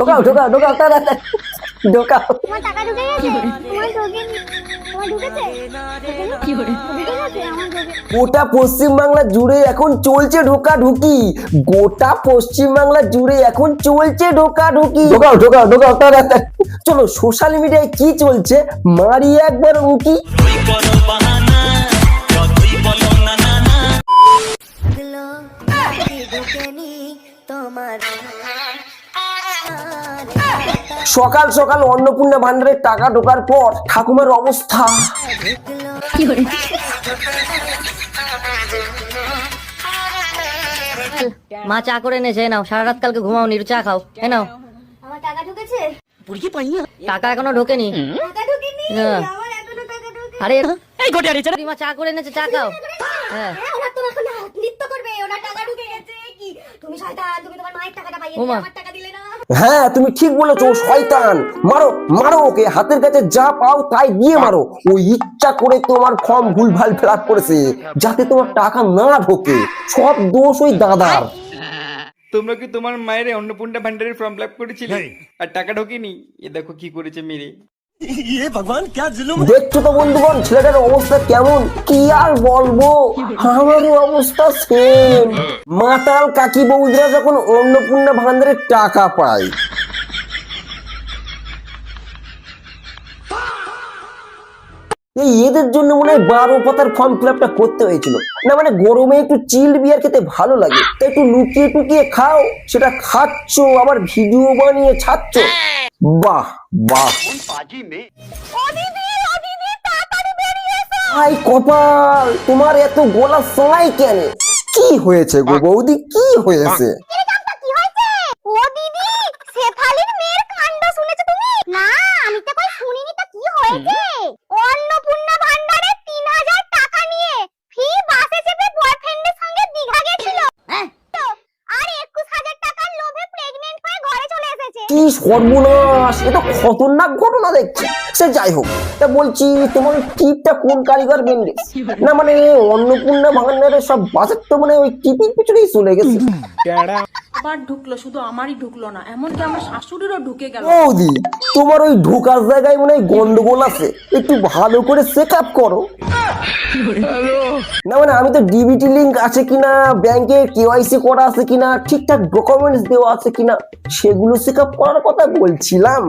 ঢোকাও ঢোকাও ঢোকাও তাড়াতাড়ি ঢোকাও। তোমার টাকা ঢুকে গেছে? তোমার ঢোকেনি? তোমার ঢুকেছে? কি করে ঢুকে গেছে? আমার ঢোকে। গোটা পশ্চিমবাংলা জুড়ে এখন চলছে ঢোকাঢুকি, গোটা পশ্চিমবাংলা জুড়ে এখন চলছে ঢোকাঢুকি। ঢোকাও ঢোকাও ঢোকাও তাড়াতাড়ি। চলো সোশ্যাল মিডিয়ায় কি চলছে মারি একবার উঁকি। সকাল সকাল অন্নপূর্ণা ভান্ডারের টাকা ঢোকার পর ঠাকুমার অবস্থা। মা চা করে এনেছে, নাও। সারা রাত কালকে ঘুমাওনি, চা খাও। এ নাও। আমার টাকা ঢুকেছে? টাকা এখনো ঢোকেনি। টাকা ঢুকেনি? হ্যাঁ। আমার এখনো টাকা ঢোকেনি। আরে এই গোটা রেছে মা চা করে এনেছে, চা খাও। হ্যাঁ ওরা তো এখন নৃত্য করবে, ওরা টাকা ঢুকে গেছে। কি তুমি শয়তান, তুমি তোমার মায়ের টাকাটা পাইয়ে ওমা। আমার টাকা দিলে না। হ্যাঁ তুমি ঠিক বলেছো, শয়তান। মারো মারো ওকে, হাতের কাছে যা পাও তাই দিয়ে মারো। ও ইচ্ছা করে তোমার ফর্ম ভুলভাল ফিল আপ করেছে যাতে তোমার টাকা না ঢোকে। সব দোষ ওই দাদার। তোমরা কি তোমার মায়ের অন্নপূর্ণা ভান্ডারের ফর্ম ফিল আপ করেছিলে আর টাকা ঢোকেনি? এ দেখো কি করেছে মেরে। দেখছো তো বন্ধুগণ ছেলেটার অবস্থা কেমন, কি আর বলবো, আমারও অবস্থা সেম। মাতাল কাকি বৌদিরা যখন অন্নপূর্ণা ভান্ডারের টাকা পায়, এই এদের জন্য মনে হয় 12 পাতার ফর্ম ফিল আপটা করতে হয়েছিল। না মানে গরমে একটু চিল্ড বিয়ার খেতে ভালো লাগে, তো একটু লুকিয়ে টুকিয়ে খাও, সেটা খাচ্ছ আবার ভিডিও বানিয়ে ছাড়ছ। বাহ বাহ। হাই কপাল, তোমার এত গলা শোনাই কেন? কি হয়েছে গো বৌদি, কি হয়েছে? এরকমটা কি হয়েছে? ও দিদি, শেফালির মেয়ের কাণ্ড শুনেছো তুমি? না, আমি তো কই শুনিনি। তো কি হয়েছে? অন্নপূর্ণা ভান্ডারে 3000 টাকা নিয়ে ফ্রি বাসে চেপে বয়ফ্রেন্ডের সঙ্গে দীঘা গেছিল। হ্যাঁ। আর 21000 টাকার লোভে প্রেগন্যান্ট হয়ে ঘরে চলে এসেছে। কি সর্বনাশ, এটা খতরনাক ঘটনা দেখছি। সে যাই হোক, তা বলছি তোমার টিপটা কোন কারিগর বেন্ডে? না মানে অন্নপূর্ণা ভান্ডারের সব বাজেট তো মানে ওই টিপির পিছনেই চলে গেছে। আবার ঢুকলো, শুধু আমারই ঢুকলো না, এমনকি আমার শাশুড়িরও ঢুকে গেল। বৌদি তোমার ওই ঢোকার জায়গায় মনে হয় গন্ডগোল আছে, একটু ভালো করে চেক আপ করো। না মানে আমি তো ডিবিটি লিংক আছে কিনা, ব্যাংকে কেওয়াইসি করা আছে কিনা, ঠিকঠাক ডকুমেন্টস দেওয়া আছে কিনা, সেগুলো চেক আপ করার কথা বলছিলাম।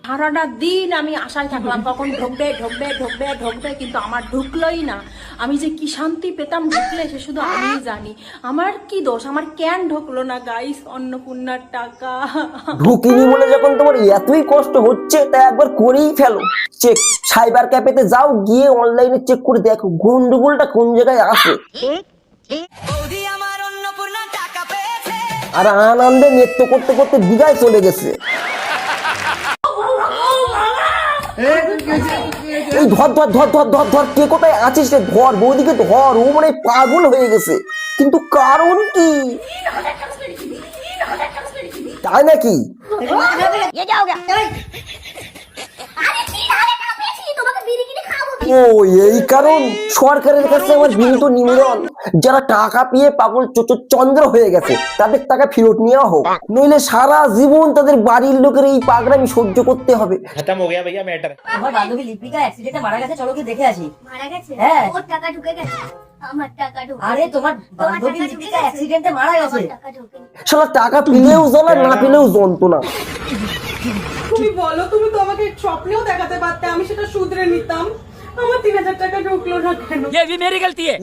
সারাটা দিন আমি আশায় থাকলাম কখন ঢুকবে ঢুকবে ঢুকবে ঢুকবে, কিন্তু আমার ঢুকলোই না। আমি যে কি শান্তি পেতাম ঢুকলে সে শুধু আমিই জানি। আমার কি দোষ, আমার কেন ঢুকলো না গাইস অন্নপূর্ণার টাকা? ঢুকিনি বলে যখন তোমার এতই কষ্ট হচ্ছে, তা একবার করেই ফেলো চেক। সাইবার ক্যাফেতে যাও, গিয়ে অনলাইনে চেক করে দেখো গন্ডগোলটা কোন জায়গায় আছে। আর আনন্দে নৃত্য করতে করতে দীঘায় চলে গেছে। এই ধর ধর ধর ধর ধর ধর, কে কোথায় আছিস রে? ধর বৌদিকে ধর, ও মানে পাগল হয়ে গেছে। কিন্তু কারণ কি? তাই নাকি? ये क्या हो गया? अरे 3000 টাকা পেয়েছি, তোমাকে বিড়ি কিনে খাবো। ও এই কারণ সরকারের কাছে আমার বিনীত নিবেদন, যারা টাকা পেয়ে পাগল চন্দ্র হয়ে গেছে তাদের টাকা ফেরত নেওয়া হোক, নইলে সারা জীবন তাদের বাড়ির লোকের এই পাগলামি সহ্য করতে হবে। খতম হয়ে গেল ভাইয়া ম্যাটার। আমার বান্ধবী লিপিকা অ্যাক্সিডেন্টে মারা গেছে, চলো কি দেখে আসি। মারা গেছে? হ্যাঁ। ওর টাকা ঢুকে গেছে, আমার টাকা ঢুকে। আরে তোমার বান্ধবী লিপিকা অ্যাক্সিডেন্টে মারা গেছে। টাকা ঢুকেনি। শালা টাকা পেলেও জ্বলা, না পেলেও যন্ত্রণা। তুমি বলো, তুমি তো আমাকে স্বপ্নেও দেখাতে পারতে, আমি সেটা শুধরে নিতাম। আমার 3000 টাকা ঢুকলো না কেন?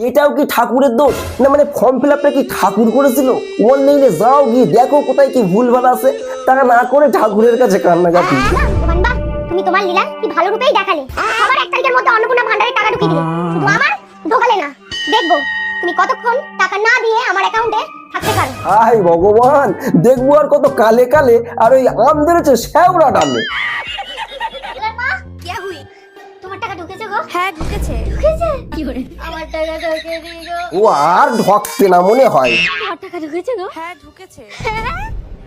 এটাও কি ঠাকুরের দোষ? না মানে ফর্ম ফিল আপটা কি ঠাকুর করেছিল? অনলাইনে যাও, গিয়ে দেখো কোথায় কি ভুলভাল আছে, টাকা না করে ঠাকুরের কাছে কান্নাকাটি। বাহ, তুমি তোমার লীলা কি ভালো রূপেই দেখালে। আবার 1 তারিখের মধ্যে অন্নপূর্ণা ভান্ডারে টাকা ঢুকিয়ে দিলে, শুধু আমার ঢোকালে না। দেখবো তুমি কতক্ষণ টাকা না দিয়ে আমার অ্যাকাউন্টে থাকতে পারো। হাই ভগবান, দেখবো আর কত কালে কালে আর ওই আম ধরেছে শ্যাওড়া ডালে। মা, কি হুই? তোমার টাকা ঢুকেছে গো? হ্যাঁ ঢুকেছে। ঢুকেছে? কি করে? আমার টাকা ঢুকে দিগো। ও আর ঢকছে না মনে হয়। তোমার টাকা ঢুকেছে গো? হ্যাঁ ঢুকেছে।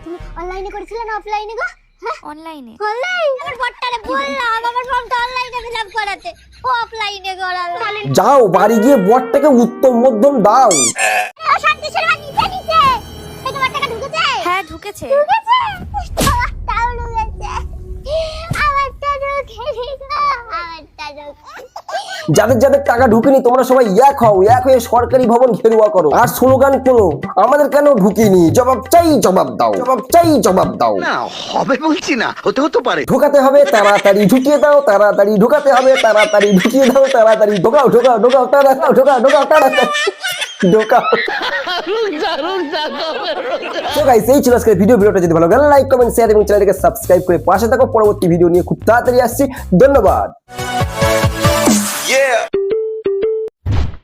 তুমি অনলাইনে করেছিলে না অফলাইনে গো? হ্যাঁ অনলাইনে। অনলাইন? আমার বটটারে বললাম আমার ফর্মটা অনলাইনে ফিল আপ করাতে, ও অফলাইনে করালো। যাও বাড়ি গিয়ে বরটাকে উত্তম মধ্যম দাও। ও শান্তি শর্মা নিচে নিচে। এই তোমার টাকা ঢুকেছে? হ্যাঁ ঢুকেছে। ঢুকেছে? যাদের যাদের টাকা ঢুকেনি তোমরা সবাই এক হও, এক হয়ে সরকারি ভবন ঘেরুয়া করো আর স্লোগান করো, আমাদের কেন ঢুকিনি, জবাব চাই জবাব দাও, জবাব চাই জবাব দাও। না হবে বলছি না, হতে পারে। ঢোকাতে হবে তাড়াতাড়ি ঢুকিয়ে দাও, তাড়াতাড়ি ঢোকাতে হবে, তাড়াতাড়ি ঢুকিয়ে দাও, তাড়াতাড়ি ঢোকাও ঢোকাও ঢোকাও, তাড়াতাড়ি ঢোকাও ঢোকাও, তাড়াতাড়ি ঢোকাও। তো গাইস এই ছিল আজকের ভিডিওটা যদি ভালো লাগে লাইক কমেন্ট শেয়ার এবং চ্যানেলটাকে সাবস্ক্রাইব করে পাশে থাকো। পরবর্তী ভিডিও নিয়ে খুব তাড়াতাড়ি আসছি। ধন্যবাদ।